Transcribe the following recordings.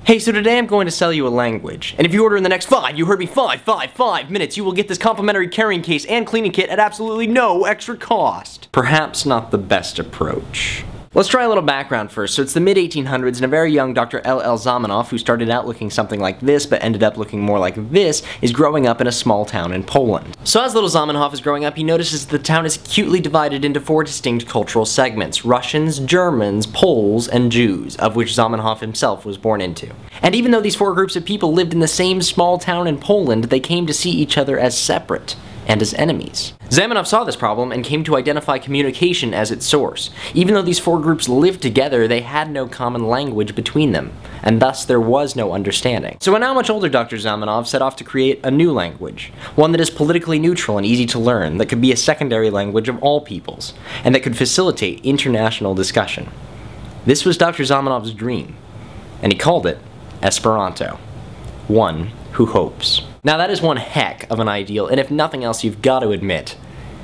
Hey, so today I'm going to sell you a language, and if you order in the next 5, you heard me, 5 minutes, you will get this complimentary carrying case and cleaning kit at absolutely no extra cost. Perhaps not the best approach. Let's try a little background first. So it's the mid-1800s, and a very young Dr. L.L. Zamenhof, who started out looking something like this, but ended up looking more like this, is growing up in a small town in Poland. So as little Zamenhof is growing up, he notices that the town is acutely divided into 4 distinct cultural segments: Russians, Germans, Poles, and Jews, of which Zamenhof himself was born into. And even though these 4 groups of people lived in the same small town in Poland, they came to see each other as separate and as enemies. Zamenhof saw this problem and came to identify communication as its source. Even though these 4 groups lived together, they had no common language between them, and thus there was no understanding. So a now much older Dr. Zamenhof set off to create a new language, one that is politically neutral and easy to learn, that could be a secondary language of all peoples, and that could facilitate international discussion. This was Dr. Zamenhof's dream, and he called it Esperanto. One who hopes. Now that is one heck of an ideal, and if nothing else, you've got to admit,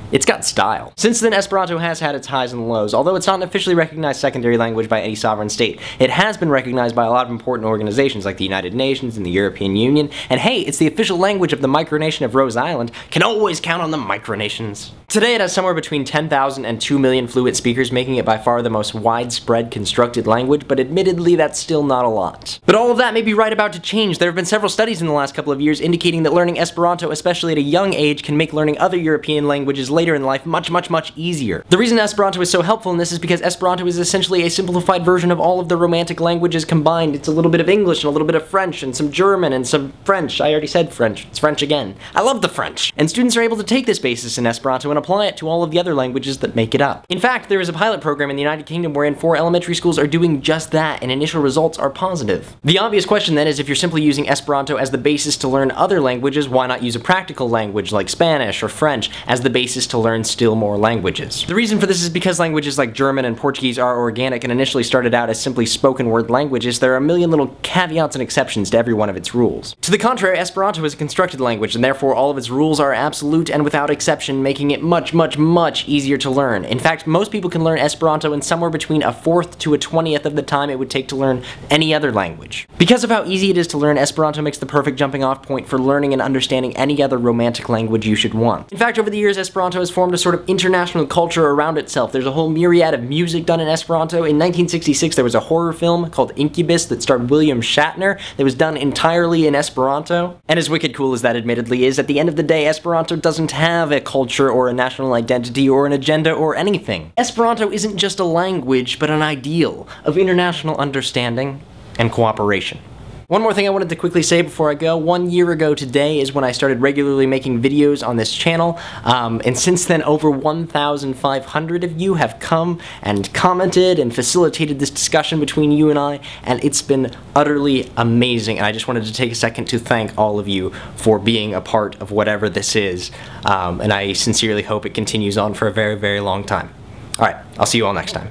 it's got style. Since then, Esperanto has had its highs and lows. Although it's not an officially recognized secondary language by any sovereign state, it has been recognized by a lot of important organizations like the United Nations and the European Union, and hey, it's the official language of the micronation of Rhode Island. Can always count on the micronations. Today it has somewhere between 10,000 and 2 million fluent speakers, making it by far the most widespread constructed language, but admittedly that's still not a lot. But all of that may be right about to change. There have been several studies in the last couple of years indicating that learning Esperanto, especially at a young age, can make learning other European languages later in life much easier. The reason Esperanto is so helpful in this is because Esperanto is essentially a simplified version of all of the Romantic languages combined. It's a little bit of English and a little bit of French and some German and some French. I already said French. It's French again. I love the French. And students are able to take this basis in Esperanto and apply it to all of the other languages that make it up. In fact, there is a pilot program in the United Kingdom wherein 4 elementary schools are doing just that, and initial results are positive. The obvious question then is, if you're simply using Esperanto as the basis to learn other languages, why not use a practical language like Spanish or French as the basis to learn still more languages? The reason for this is because languages like German and Portuguese are organic and initially started out as simply spoken word languages. There are a million little caveats and exceptions to every one of its rules. To the contrary, Esperanto is a constructed language, and therefore all of its rules are absolute and without exception, making it much easier to learn. In fact, most people can learn Esperanto in somewhere between 1/4 to 1/20th of the time it would take to learn any other language. Because of how easy it is to learn, Esperanto makes the perfect jumping off point for learning and understanding any other Romantic language you should want. In fact, over the years, Esperanto has formed a sort of international culture around itself. There's a whole myriad of music done in Esperanto. In 1966, there was a horror film called Incubus that starred William Shatner that was done entirely in Esperanto. And as wicked cool as that admittedly is, at the end of the day, Esperanto doesn't have a culture or a national identity or an agenda or anything. Esperanto isn't just a language, but an ideal of international understanding and cooperation. One more thing I wanted to quickly say before I go. 1 year ago today is when I started regularly making videos on this channel, and since then over 1,500 of you have come and commented and facilitated this discussion between you and I, and it's been utterly amazing, and I just wanted to take a second to thank all of you for being a part of whatever this is, and I sincerely hope it continues on for a very long time. Alright, I'll see you all next time.